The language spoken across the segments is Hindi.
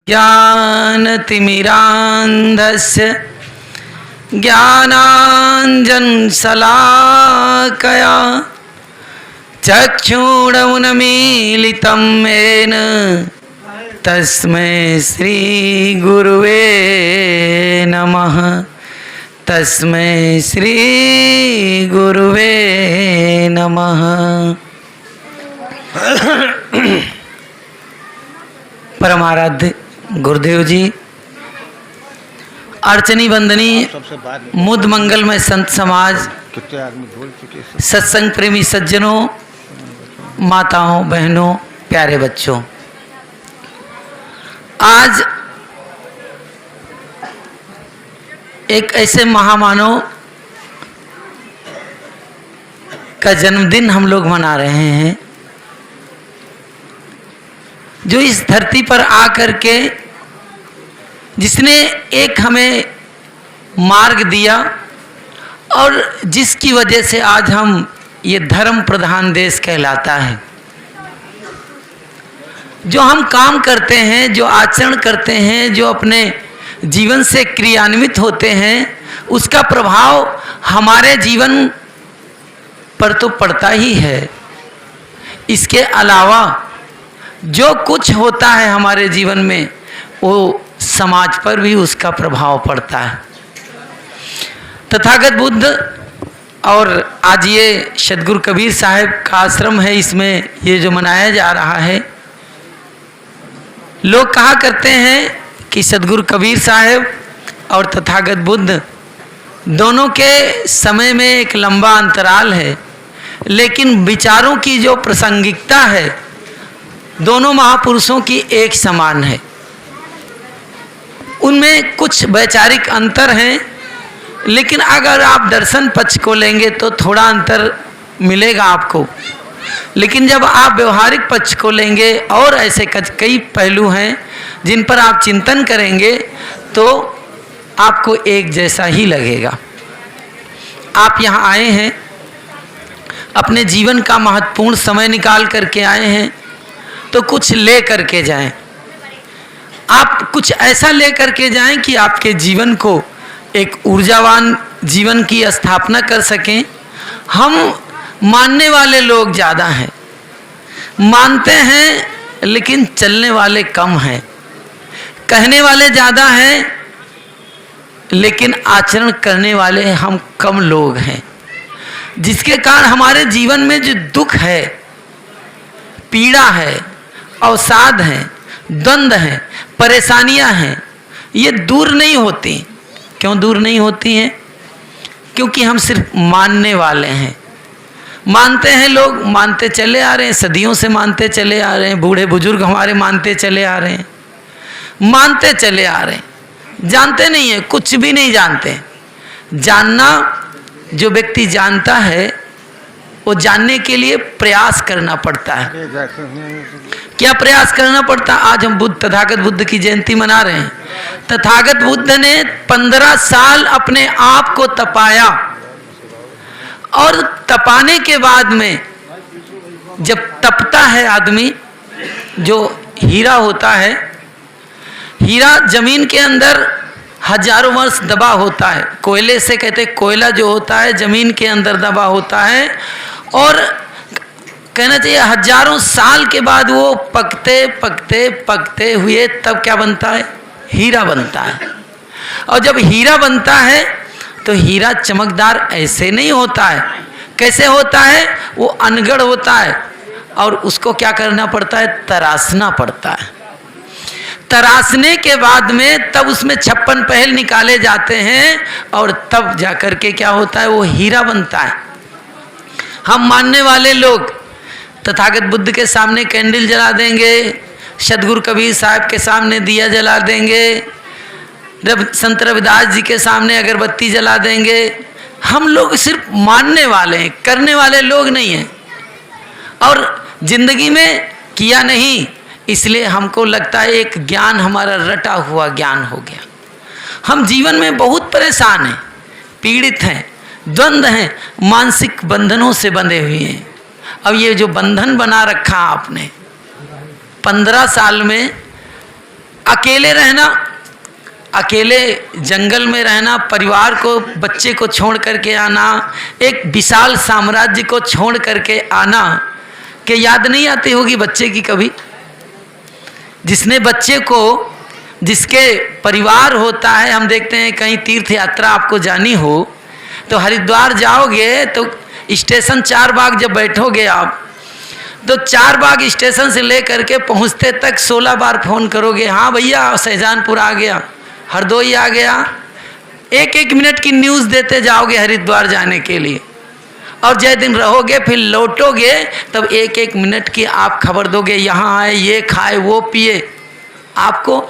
ज्ञानतिमिरान्धस्य ज्ञानाञ्जनशलाकया चक्षुरुन्मीलितं येन तस्मै श्रीगुरुवे नमः। तस्मै श्रीगुरुवे नमः। परमाराध्य गुरुदेव जी, अर्चनी वंदनी मुद मंगलमय संत समाज, सत्संग प्रेमी सज्जनों, माताओं, बहनों, प्यारे बच्चों, आज एक ऐसे महामानव का जन्मदिन हम लोग मना रहे हैं जो इस धरती पर आकर के जिसने एक हमें मार्ग दिया और जिसकी वजह से आज हम ये धर्म प्रधान देश कहलाता है। जो हम काम करते हैं, जो आचरण करते हैं, जो अपने जीवन से क्रियान्वित होते हैं, उसका प्रभाव हमारे जीवन पर तो पड़ता ही है। इसके अलावा जो कुछ होता है हमारे जीवन में वो समाज पर भी उसका प्रभाव पड़ता है। तथागत बुद्ध और आज ये सदगुरु कबीर साहब का आश्रम है, इसमें ये जो मनाया जा रहा है, लोग कहा करते हैं कि सदगुरु कबीर साहब और तथागत बुद्ध दोनों के समय में एक लंबा अंतराल है, लेकिन विचारों की जो प्रासंगिकता है दोनों महापुरुषों की एक समान है। उनमें कुछ वैचारिक अंतर हैं, लेकिन अगर आप दर्शन पक्ष को लेंगे तो थोड़ा अंतर मिलेगा आपको, लेकिन जब आप व्यवहारिक पक्ष को लेंगे और ऐसे कई पहलू हैं जिन पर आप चिंतन करेंगे तो आपको एक जैसा ही लगेगा। आप यहाँ आए हैं, अपने जीवन का महत्वपूर्ण समय निकाल करके आए हैं, तो कुछ ले करके जाएं। आप कुछ ऐसा ले करके जाएं कि आपके जीवन को एक ऊर्जावान जीवन की स्थापना कर सकें। हम मानने वाले लोग ज़्यादा हैं, मानते हैं लेकिन चलने वाले कम हैं, कहने वाले ज़्यादा हैं लेकिन आचरण करने वाले हम कम लोग हैं, जिसके कारण हमारे जीवन में जो दुख है, पीड़ा है, अवसाद हैं, द्वंद्व हैं, परेशानियां हैं, ये दूर नहीं होती। क्यों दूर नहीं होती हैं? क्योंकि हम सिर्फ मानने वाले हैं। मानते हैं, लोग मानते चले आ रहे हैं, सदियों से मानते चले आ रहे हैं, बूढ़े बुजुर्ग हमारे मानते चले आ रहे हैं, मानते चले आ रहे हैं, जानते नहीं है, कुछ भी नहीं जानते। जानना, जो व्यक्ति जानता है वो जानने के लिए प्रयास करना पड़ता है। क्या प्रयास करना पड़ता? आज हम तथागत बुद्ध की जयंती मना रहे हैं। तथागत बुद्ध ने 15 साल अपने आप को तपाया और तपाने के बाद में जब तपता है आदमी, जो हीरा होता है, हीरा जमीन के अंदर हजारों वर्ष दबा होता है। कोयले से कहते हैं, कोयला जो होता है जमीन के अंदर दबा होता है और कहना चाहिए हजारों साल के बाद वो पकते पकते पकते हुए तब क्या बनता है? हीरा बनता है। और जब हीरा बनता है तो हीरा चमकदार ऐसे नहीं होता है। कैसे होता है? वो अनगढ़ होता है और उसको क्या करना पड़ता है? तराशना पड़ता है। तराशने के बाद में तब उसमें 56 पहल निकाले जाते हैं और तब जाकर के क्या होता है? वो हीरा बनता है। हम मानने वाले लोग तथागत बुद्ध के सामने कैंडल जला देंगे, सदगुरु कबीर साहब के सामने दिया जला देंगे, संत रविदास जी के सामने अगरबत्ती जला देंगे। हम लोग सिर्फ मानने वाले हैं, करने वाले लोग नहीं हैं और जिंदगी में किया नहीं, इसलिए हमको लगता है एक ज्ञान हमारा रटा हुआ ज्ञान हो गया। हम जीवन में बहुत परेशान हैं, पीड़ित हैं, द्वंद्व हैं, मानसिक बंधनों से बंधे हुए हैं। अब ये जो बंधन बना रखा आपने 15 साल में, अकेले रहना, अकेले जंगल में रहना, परिवार को, बच्चे को छोड़ करके आना, एक विशाल साम्राज्य को छोड़ करके आना, कि याद नहीं आती होगी बच्चे की कभी? जिसने बच्चे को, जिसके परिवार होता है, हम देखते हैं कहीं तीर्थ यात्रा आपको जानी हो तो हरिद्वार जाओगे तो स्टेशन चारबाग जब बैठोगे आप, तो चारबाग स्टेशन से लेकर के पहुंचते तक 16 बार फोन करोगे, हाँ भैया सहजानपुर आ गया, हरदोई आ गया। एक एक मिनट की न्यूज़ देते जाओगे हरिद्वार जाने के लिए, और जय दिन रहोगे फिर लौटोगे तब एक एक मिनट की आप खबर दोगे, यहाँ आए, ये खाए, वो पिए। आपको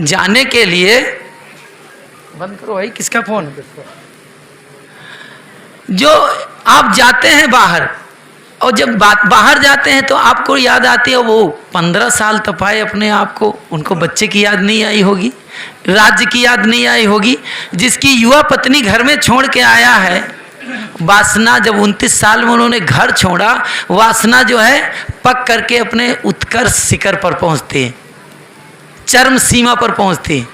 जाने के लिए, बंद करो भाई, किसका फोन? जो आप जाते हैं बाहर, और जब बाहर जाते हैं तो आपको याद आती है वो 15 साल तपाए अपने आप को, उनको बच्चे की याद नहीं आई होगी, राज्य की याद नहीं आई होगी। जिसकी युवा पत्नी घर में छोड़ के आया है, वासना जब 29 साल में उन्होंने घर छोड़ा, वासना जो है पक करके अपने उत्कर्ष शिखर पर पहुंचती है, चरम सीमा पर पहुंचती है।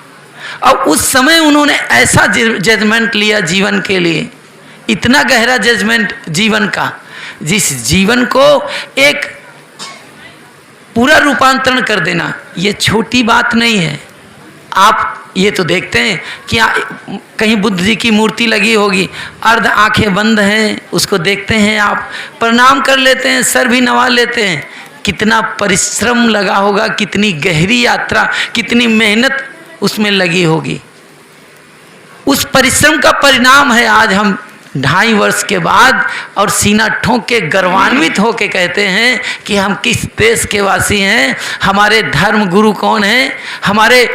और उस समय उन्होंने ऐसा जजमेंट लिया जीवन के लिए, इतना गहरा जजमेंट जीवन का, जिस जीवन को एक पूरा रूपांतरण कर देना ये छोटी बात नहीं है। आप ये तो देखते हैं कि कहीं बुद्ध जी की मूर्ति लगी होगी, अर्ध आंखें बंद हैं, उसको देखते हैं आप, प्रणाम कर लेते हैं, सर भी नवा लेते हैं। कितना परिश्रम लगा होगा, कितनी गहरी यात्रा, कितनी मेहनत उसमें लगी होगी। उस परिश्रम का परिणाम है आज हम 2.5 वर्ष के बाद और सीना ठोंक के गर्वान्वित होके कहते हैं कि हम किस देश के वासी हैं, हमारे धर्म गुरु कौन हैं, हमारे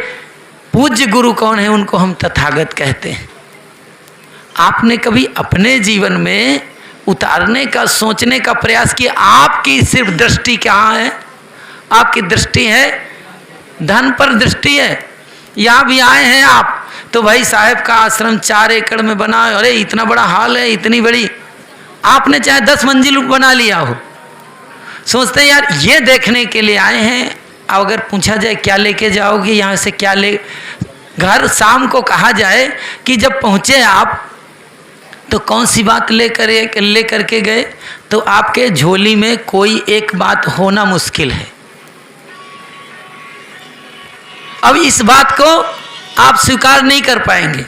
पूज्य गुरु कौन हैं, उनको हम तथागत कहते हैं। आपने कभी अपने जीवन में उतारने का, सोचने का प्रयास किया? आपकी सिर्फ दृष्टि कहाँ है? आपकी दृष्टि है धन पर, दृष्टि है। यहाँ भी आए हैं आप तो भाई साहब का आश्रम 4 एकड़ में बना है, अरे इतना बड़ा हाल है, इतनी बड़ी, आपने चाहे 10 मंजिल बना लिया हो, सोचते हैं यार ये देखने के लिए आए हैं। अगर पूछा जाए क्या लेके जाओगे यहाँ से, क्या ले घर, शाम को कहा जाए कि जब पहुँचे आप तो कौन सी बात ले करके गए, तो आपके झोली में कोई एक बात होना मुश्किल है। अब इस बात को आप स्वीकार नहीं कर पाएंगे।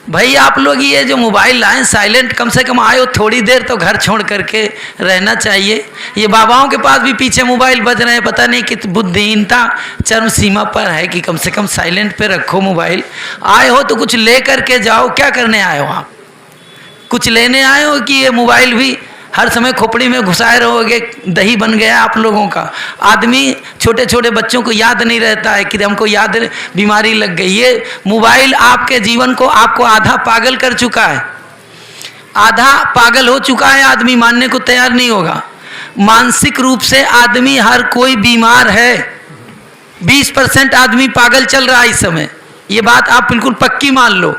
भाई आप लोग ये जो मोबाइल लाएं, साइलेंट कम से कम आयो, थोड़ी देर तो घर छोड़ करके रहना चाहिए। ये बाबाओं के पास भी पीछे मोबाइल बज रहे हैं, पता नहीं कि बुद्धिहीनता चरम सीमा पर है कि कम से कम साइलेंट पे रखो मोबाइल। आए हो तो कुछ ले करके जाओ। क्या करने आए हो आप? कुछ लेने आए हो कि ये मोबाइल भी हर समय खोपड़ी में घुसाए रहोगे? दही बन गया आप लोगों का। आदमी, छोटे छोटे बच्चों को याद नहीं रहता है कि हमको याद बीमारी लग गई। ये मोबाइल आपके जीवन को, आपको आधा पागल कर चुका है, आधा पागल हो चुका है। आदमी मानने को तैयार नहीं होगा। मानसिक रूप से आदमी हर कोई बीमार है। 20% आदमी पागल चल रहा है इस समय, ये बात आप बिल्कुल पक्की मान लो।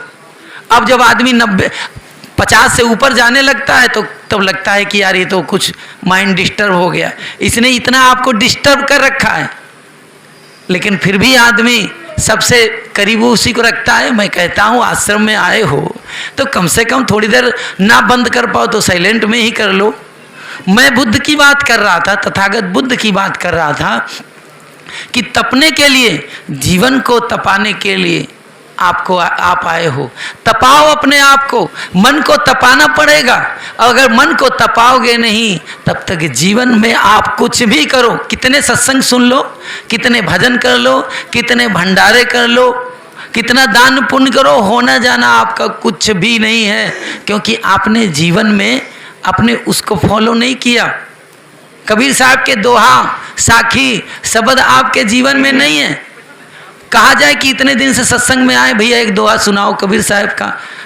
अब जब आदमी 50 से ऊपर जाने लगता है तो तब लगता है कि यार ये तो कुछ माइंड डिस्टर्ब हो गया, इसने इतना आपको डिस्टर्ब कर रखा है। लेकिन फिर भी आदमी सबसे करीब उसी को रखता है। मैं कहता हूँ आश्रम में आए हो तो कम से कम थोड़ी देर ना बंद कर पाओ तो साइलेंट में ही कर लो। मैं बुद्ध की बात कर रहा था, तथागत बुद्ध की बात कर रहा था कि तपने के लिए, जीवन को तपाने के लिए आप आए हो। तपाओ अपने आप को, मन को तपाना पड़ेगा। अगर मन को तपाओगे नहीं तब तक जीवन में आप कुछ भी करो, कितने सत्संग सुन लो, कितने भजन कर लो, कितने भंडारे कर लो, कितना दान पुण्य करो, होना जाना आपका कुछ भी नहीं है, क्योंकि आपने जीवन में अपने उसको फॉलो नहीं किया। कबीर साहब के दोहा, साखी शब्द आपके जीवन में नहीं है। कहा जाए कि इतने दिन से सत्संग में आए, भैया एक दोहा सुनाओ कबीर साहब का,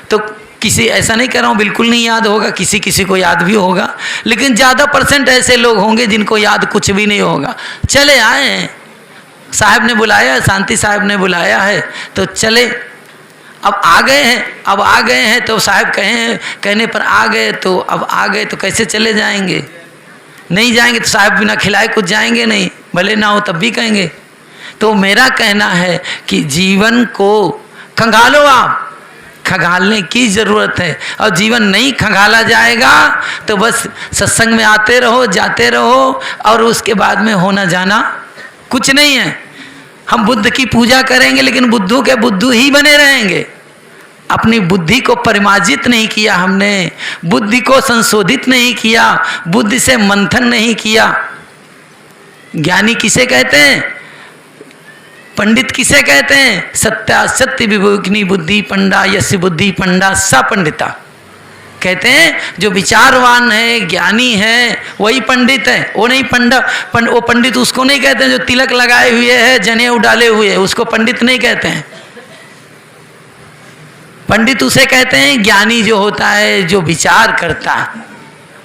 तो किसी, ऐसा नहीं कह रहा हूँ बिल्कुल नहीं याद होगा, किसी किसी को याद भी होगा, लेकिन ज़्यादा % ऐसे लोग होंगे जिनको याद कुछ भी नहीं होगा। चले आए हैं, साहब ने बुलाया, शांति साहब ने बुलाया है तो चले। अब आ गए हैं तो साहब कहने पर आ गए, तो अब आ गए तो कैसे चले जाएंगे? नहीं जाएंगे तो साहब बिना खिलाए कुछ जाएंगे नहीं, भले ना हो तब भी कहेंगे। तो मेरा कहना है कि जीवन को खंगालो आप, खंगालने की ज़रूरत है। और जीवन नहीं खंगाला जाएगा तो बस सत्संग में आते रहो, जाते रहो, और उसके बाद में होना जाना कुछ नहीं है। हम बुद्ध की पूजा करेंगे लेकिन बुद्धू के बुद्धू ही बने रहेंगे। अपनी बुद्धि को परिमार्जित नहीं किया हमने, बुद्धि को संशोधित नहीं किया, बुद्धि से मंथन नहीं किया। ज्ञानी किसे कहते हैं? पंडित किसे कहते हैं? सत्या सत्य विवेकिनी बुद्धि पंडा यस्य बुद्धि पंडा स पंडिता। कहते हैं जो विचारवान है, ज्ञानी है, वही पंडित है। वो नहीं वो पंडित उसको नहीं कहते हैं जो तिलक लगाए हुए है, जनेऊ डाले हुए है, उसको पंडित नहीं कहते हैं। पंडित उसे कहते हैं ज्ञानी जो होता है, जो विचार करता है।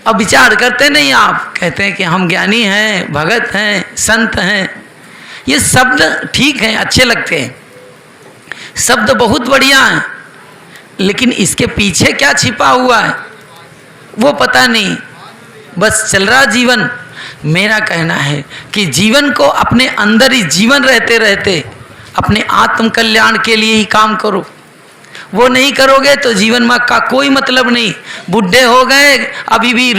अब विचार करते नहीं आप, कहते हैं कि हम ज्ञानी हैं, भगत हैं, संत हैं। ये शब्द ठीक हैं, अच्छे लगते हैं, शब्द बहुत बढ़िया हैं, लेकिन इसके पीछे क्या छिपा हुआ है वो पता नहीं, बस चल रहा जीवन। मेरा कहना है कि जीवन को अपने अंदर ही जीवन रहते रहते अपने आत्म कल्याण के लिए ही काम करो। वो नहीं करोगे तो जीवन में का कोई मतलब नहीं। बूढ़े हो गए, अभी भी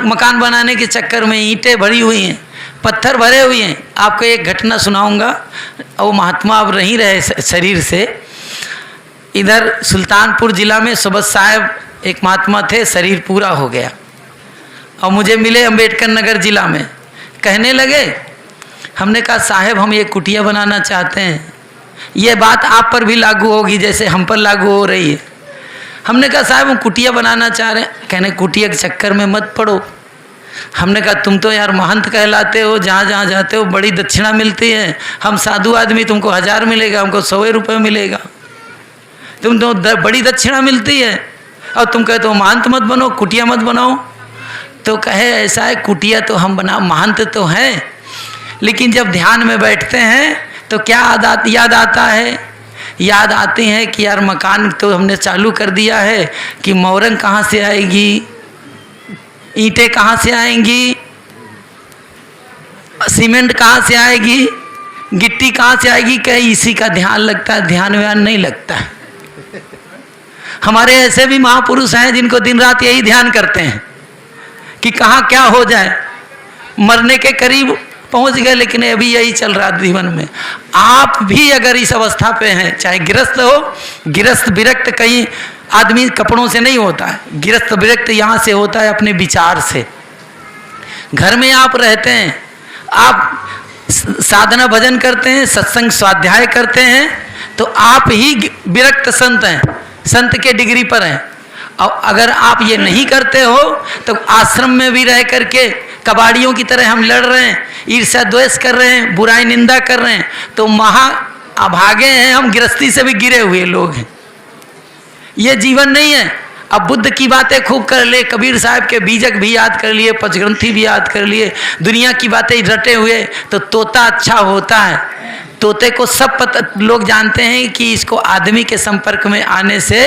मकान बनाने के चक्कर में ईंटें भरी हुई हैं, पत्थर भरे हुए हैं। आपको एक घटना सुनाऊंगा। वो महात्मा अब नहीं रहे शरीर से। इधर सुल्तानपुर जिला में सोबत साहब एक महात्मा थे, शरीर पूरा हो गया और मुझे मिले अम्बेडकर नगर जिला में। कहने लगे, हमने कहा साहब हम ये कुटिया बनाना चाहते हैं, ये बात आप पर भी लागू होगी जैसे हम पर लागू हो रही है। हमने कहा साहब हम कुटिया बनाना चाह रहे हैं। कहने कुटिया के चक्कर में मत पड़ो। हमने कहा तुम तो यार महंत कहलाते हो, जहाँ जहाँ जाते हो बड़ी दक्षिणा मिलती है, हम साधु आदमी, तुमको 1000 मिलेगा, हमको 100 रुपये मिलेगा, तुम तो बड़ी दक्षिणा मिलती है और तुम कहते हो महंत मत बनो, कुटिया मत बनाओ। तो कहे ऐसा है, कुटिया तो हम बना, महंत तो हैं, लेकिन जब ध्यान में बैठते हैं तो क्या याद आता है? याद आती है कि यार मकान तो हमने चालू कर दिया है कि मोरंग कहाँ से आएगी, ईंटें कहाँ से आएंगी, सीमेंट कहाँ से आएगी, गिट्टी कहाँ से आएगी। कहीं इसी का ध्यान लगता है, ध्यान व्यान नहीं लगता है। हमारे ऐसे भी महापुरुष हैं जिनको दिन रात यही ध्यान करते हैं कि कहाँ क्या हो जाए, मरने के करीब पहुंच गए, लेकिन अभी यही चल रहा जीवन में। आप भी अगर इस अवस्था पे हैं, चाहे गृहस्थ हो, गृहस्थ विरक्त कहीं आदमी कपड़ों से नहीं होता है, गृहस्थ विरक्त यहाँ से होता है अपने विचार से। घर में आप रहते हैं, आप साधना भजन करते हैं, सत्संग स्वाध्याय करते हैं, तो आप ही विरक्त संत हैं, संत के डिग्री पर हैं। और अगर आप ये नहीं करते हो तो आश्रम में भी रह करके कबाड़ियों की तरह हम लड़ रहे हैं, ईर्ष्या द्वेष कर रहे हैं, बुराई निंदा कर रहे हैं, तो महा अभागे हैं हम, गृहस्थी से भी गिरे हुए लोग हैं। ये जीवन नहीं है। अब बुद्ध की बातें खूब कर ले, कबीर साहब के बीजक भी याद कर लिए, पंचग्रंथी भी याद कर लिए, दुनिया की बातें रटे हुए, तो तोता अच्छा होता है। तोते को सब पता, लोग जानते हैं कि इसको आदमी के संपर्क में आने से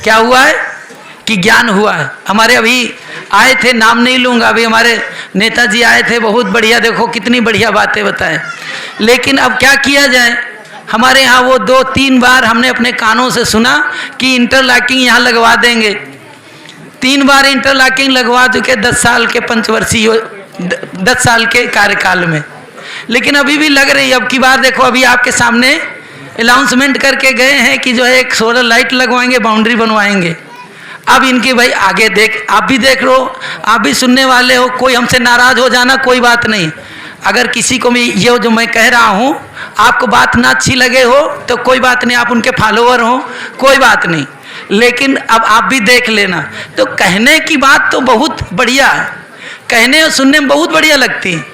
क्या हुआ है कि ज्ञान हुआ है। हमारे अभी आए थे, नाम नहीं लूँगा, अभी हमारे नेताजी आए थे, बहुत बढ़िया, देखो कितनी बढ़िया बातें बताएं। लेकिन अब क्या किया जाए, हमारे यहाँ वो 2-3 बार हमने अपने कानों से सुना कि इंटरलॉकिंग यहाँ लगवा देंगे। 3 बार इंटरलॉकिंग लगवा चुके 10 साल के पंचवर्षीय 10 साल के कार्यकाल में, लेकिन अभी भी लग रही है। अब की बार देखो, अभी आपके सामने अनाउंसमेंट करके गए हैं कि जो है एक सोलर लाइट लगवाएंगे, बाउंड्री बनवाएंगे। अब इनकी भाई आगे देख, आप भी देख लो, आप भी सुनने वाले हो, कोई हमसे नाराज हो जाना कोई बात नहीं। अगर किसी को भी ये जो मैं कह रहा हूँ आपको बात ना अच्छी लगे हो तो कोई बात नहीं, आप उनके फॉलोअर हो, कोई बात नहीं, लेकिन अब आप भी देख लेना। तो कहने की बात तो बहुत बढ़िया है, कहने और सुनने में बहुत बढ़िया लगती है,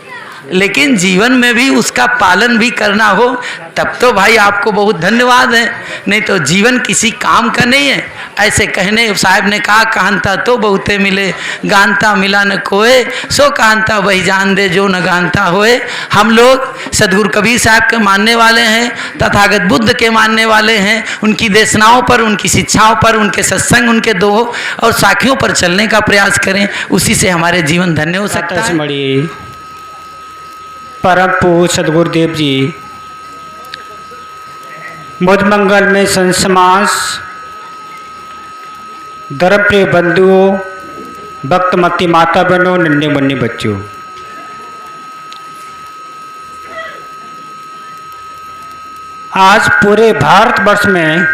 लेकिन जीवन में भी उसका पालन भी करना हो तब तो भाई आपको बहुत धन्यवाद है, नहीं तो जीवन किसी काम का नहीं है। ऐसे कहने साहब ने कहा, कहनता तो बहुते मिले, गानता मिला न कोए, सो कहनता वही जान दे जो न गानता होए। हम लोग सदगुरु कबीर साहब के मानने वाले हैं, तथागत बुद्ध के मानने वाले हैं, उनकी देशनाओं पर, उनकी शिक्षाओं पर, उनके सत्संग, उनके दोहों और साखियों पर चलने का प्रयास करें, उसी से हमारे जीवन धन्य हो सकता है। परम पूज्य सदगुरुदेव जी मुझ मंगल में संत समाज, धर्म प्रिय बंधुओं, भक्तमती माता बहनों, नन्हे मुन्ने बच्चों, आज पूरे भारतवर्ष में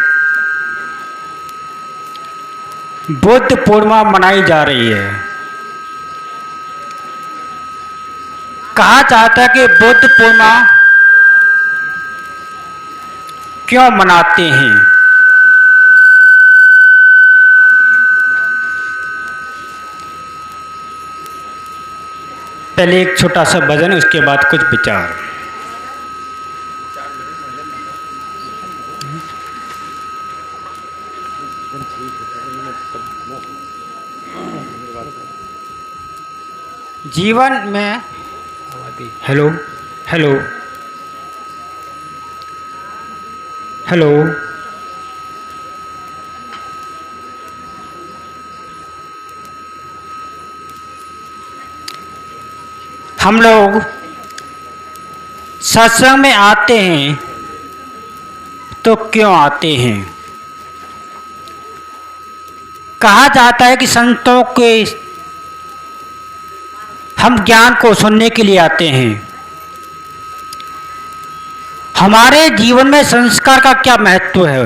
बुद्ध पूर्णिमा मनाई जा रही है। कहा जाता है कि बुद्ध पूर्णिमा क्यों मनाते हैं। पहले एक छोटा सा भजन, उसके बाद कुछ विचार। जीवन में हेलो हेलो हेलो हम लोग सत्संग में आते हैं तो क्यों आते हैं। कहा जाता है कि संतों के हम ज्ञान को सुनने के लिए आते हैं। हमारे जीवन में संस्कार का क्या महत्व है।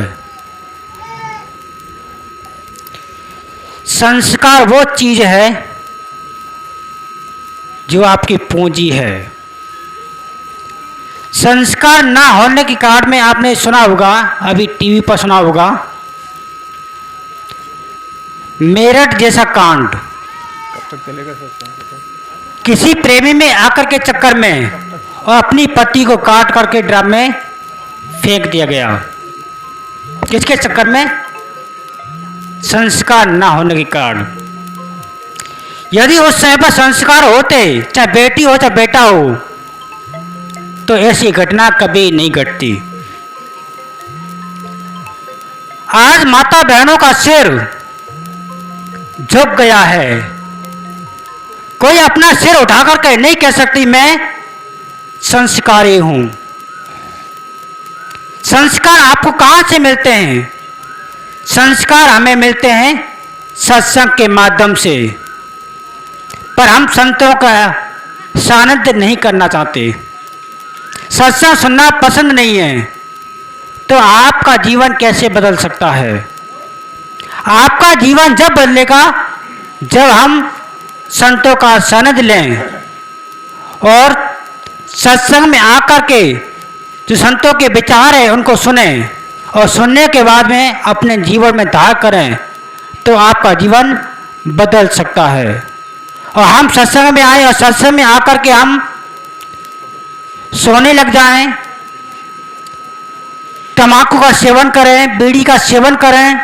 संस्कार वो चीज है जो आपकी पूंजी है। संस्कार ना होने के कारण में आपने सुना होगा, अभी टीवी पर सुना होगा, मेरठ जैसा कांड। कब तक चलेगा सर? किसी प्रेमी में आकर के चक्कर में और अपनी पति को काट करके ड्रम में फेंक दिया गया। किसके चक्कर में? संस्कार ना होने के कारण। यदि उस समय पर संस्कार होते, चाहे बेटी हो चाहे बेटा हो, तो ऐसी घटना कभी नहीं घटती। आज माता बहनों का सिर झुक गया है। कोई अपना सिर उठा करके नहीं कह सकती मैं संस्कारी हूं। संस्कार आपको कहां से मिलते हैं? संस्कार हमें मिलते हैं सत्संग के माध्यम से। पर हम संतों का सानिध्य नहीं करना चाहते, सत्संग सुनना पसंद नहीं है। तो आपका जीवन कैसे बदल सकता है? आपका जीवन जब बदलेगा जब हम संतों का सानिध्य लें और सत्संग में आकर के जो संतों के विचार है उनको सुने और सुनने के बाद में अपने जीवन में धार करें, तो आपका जीवन बदल सकता है। और हम सत्संग में आए और सत्संग में आकर के हम सोने लग जाएं, तंबाकू का सेवन करें, बीड़ी का सेवन करें।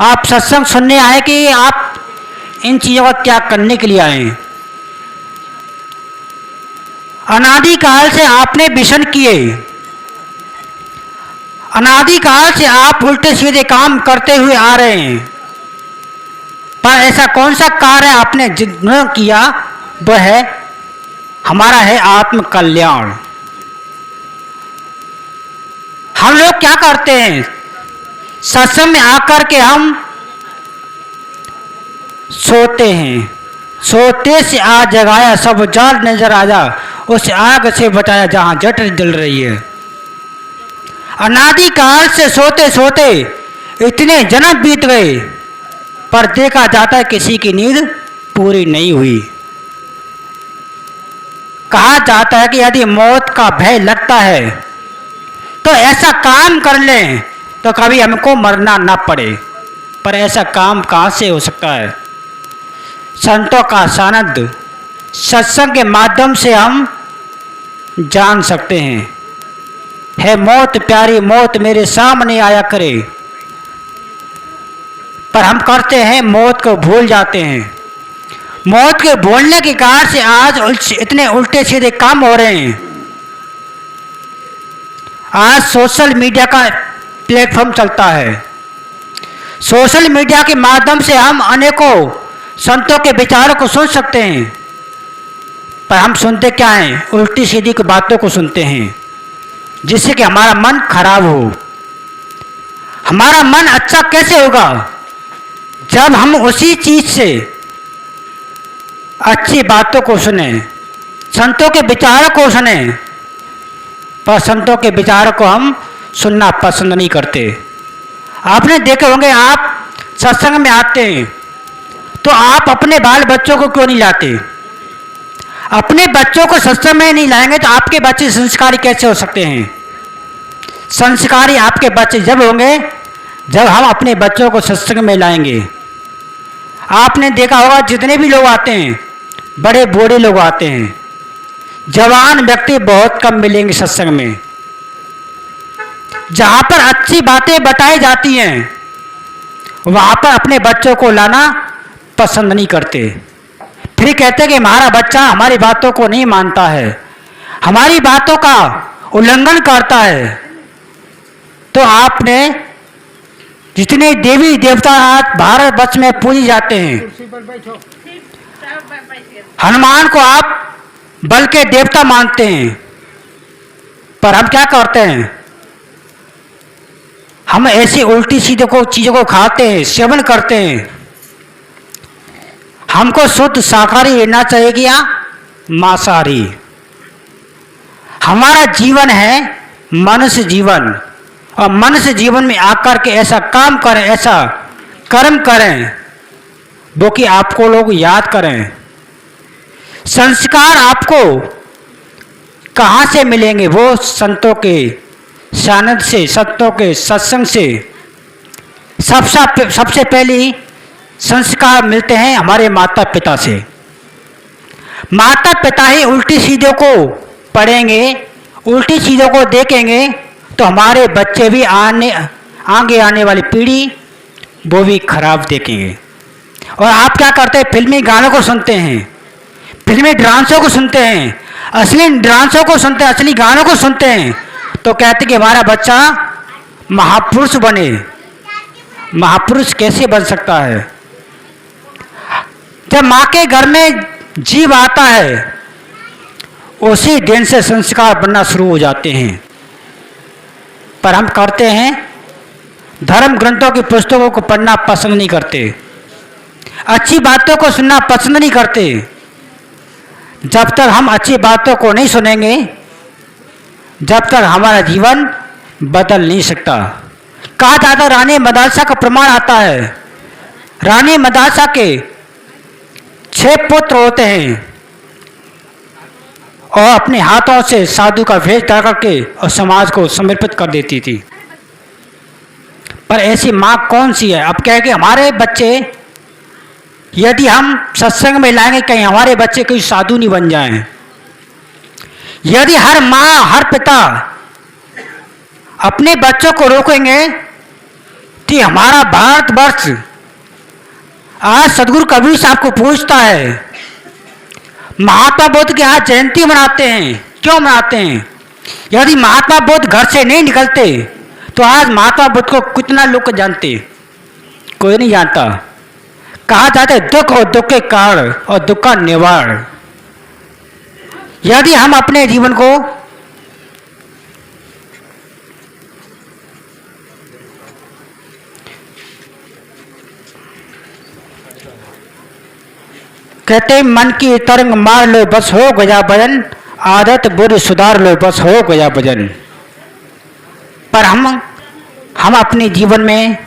आप सत्संग सुनने आए कि आप इन चीजों का त्याग करने के लिए आए। अनादिकाल से आपने विषण किए, अनादिकाल से आप उल्टे सीधे काम करते हुए आ रहे हैं। पर ऐसा कौन सा कार्य आपने जितना किया वह है हमारा है आत्म कल्याण। हम लोग क्या करते हैं? सत्संग में आकर के हम सोते हैं। सोते से आज जगाया सब जाल नजर आया, उस आग से बचाया जहां जट जल रही है। अनादिकाल से सोते सोते इतने जन्म बीत गए, पर देखा जाता है किसी की नींद पूरी नहीं हुई। कहा जाता है कि यदि मौत का भय लगता है तो ऐसा काम कर लें तो कभी हमको मरना ना पड़े। पर ऐसा काम कहाँ से हो सकता है? संतों का सानिध्य, सत्संग के माध्यम से हम जान सकते हैं। है मौत प्यारी मौत मेरे सामने आया करे, पर हम करते हैं मौत को भूल जाते हैं। मौत के भूलने के कारण से आज इतने उल्टे सीधे काम हो रहे हैं। आज सोशल मीडिया का प्लेटफॉर्म चलता है। सोशल मीडिया के माध्यम से हम अनेकों संतों के विचारों को सुन सकते हैं, पर हम सुनते क्या हैं? उल्टी सीधी की बातों को सुनते हैं। जिससे कि हमारा मन खराब हो। हमारा मन अच्छा कैसे होगा? जब हम उसी चीज से अच्छी बातों को सुने, संतों के विचारों को सुने, पर संतों के विचारों को हम सुनना पसंद नहीं करते। आपने देखे होंगे, आप सत्संग में आते हैं तो आप अपने बाल बच्चों को क्यों नहीं लाते? अपने बच्चों को सत्संग में नहीं लाएंगे तो आपके बच्चे संस्कारी कैसे हो सकते हैं? संस्कारी आपके बच्चे जब होंगे जब हम अपने बच्चों को सत्संग में लाएंगे। आपने देखा होगा, जितने भी लोग आते हैं, बड़े बूढ़े लोग आते हैं, जवान व्यक्ति बहुत कम मिलेंगे सत्संग में। जहाँ पर अच्छी बातें बताई जाती हैं वहाँ पर अपने बच्चों को लाना पसंद नहीं करते। फिर कहते हैं कि हमारा बच्चा हमारी बातों को नहीं मानता है, हमारी बातों का उल्लंघन करता है। तो आपने जितने देवी देवता आज भारतवर्ष में पूजे जाते हैं, हनुमान को आप बल के देवता मानते हैं, पर हम क्या करते हैं? हम ऐसी उल्टी सीधे को चीज़ों को खाते हैं, सेवन करते हैं। हमको शुद्ध शाकाहारी लेना चाहिए कि या मांसाहारी? हमारा जीवन है मनुष्य जीवन, और मनुष्य जीवन में आकर के ऐसा काम करें, ऐसा कर्म करें वो कि आपको लोग याद करें। संस्कार आपको कहाँ से मिलेंगे? वो संतों के सानिध्य से, संतों के सत्संग से। सबसे पहले संस्कार मिलते हैं हमारे माता पिता से। माता पिता ही उल्टी सीधों को पढ़ेंगे, उल्टी चीज़ों को देखेंगे तो हमारे बच्चे भी आगे आने वाली पीढ़ी वो भी खराब देखेंगे। और आप क्या करते हैं? फिल्मी गानों को सुनते हैं, फिल्मी डांसों को सुनते हैं, असली डांसों को सुनते हैं, असली गानों को सुनते हैं, तो कहते हैं कि हमारा बच्चा महापुरुष बने। महापुरुष कैसे बन सकता है? जब माँ के घर में जीव आता है उसी दिन से संस्कार बनना शुरू हो जाते हैं। पर हम करते हैं, धर्म ग्रंथों की पुस्तकों को पढ़ना पसंद नहीं करते, अच्छी बातों को सुनना पसंद नहीं करते। जब तक हम अच्छी बातों को नहीं सुनेंगे, जब तक हमारा जीवन बदल नहीं सकता। कहा जाता है, रानी मदालसा का प्रमाण आता है। रानी मदालसा के 6 पुत्र होते हैं और अपने हाथों से साधु का भेष डाल करके और समाज को समर्पित कर देती थी। पर ऐसी माँ कौन सी है? अब कहे कि हमारे बच्चे यदि हम सत्संग में लाएंगे, कहीं हमारे बच्चे कोई साधु नहीं बन जाएं। यदि हर माँ हर पिता अपने बच्चों को रोकेंगे कि हमारा भारतवर्ष आज सदगुरु कबीर साहब को पूछता है, महात्मा बुद्ध की आज जयंती मनाते हैं, क्यों मनाते हैं? यदि महात्मा बुद्ध घर से नहीं निकलते तो आज महात्मा बुद्ध को कितना लोग जानते? कोई नहीं जानता। कहा जाता है, दुख और दुख के कारण और दुख का निवारण। यदि हम अपने जीवन को कहते मन की तरंग मार लो बस हो गया भजन, आदत बुरी सुधार लो बस हो गया भजन। पर हम अपने जीवन में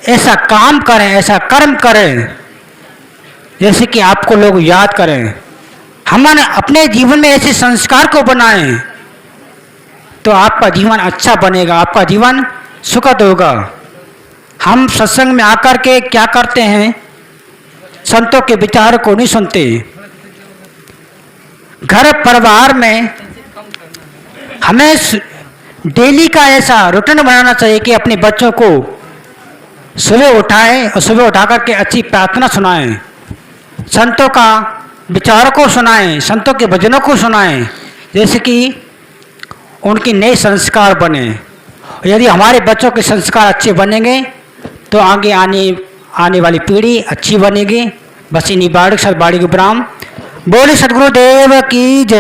ऐसा काम करें, ऐसा कर्म करें जैसे कि आपको लोग याद करें। हमने अपने जीवन में ऐसे संस्कार को बनाएं तो आपका जीवन अच्छा बनेगा, आपका जीवन सुखद होगा। हम सत्संग में आकर के क्या करते हैं? संतों के विचार को नहीं सुनते। घर परिवार में हमें डेली का ऐसा रूटीन बनाना चाहिए कि अपने बच्चों को सुबह उठाएं और सुबह उठा करके अच्छी प्रार्थना सुनाएं, संतों का विचारों को सुनाएं, संतों के भजनों को सुनाएं, जैसे कि उनके नए संस्कार बने। यदि हमारे बच्चों के संस्कार अच्छे बनेंगे तो आगे आने वाली पीढ़ी अच्छी बनेगी। बस इन्हीं बाड़ी सतबाड़ी के ब्राह्म बोले सदगुरुदेव की जय।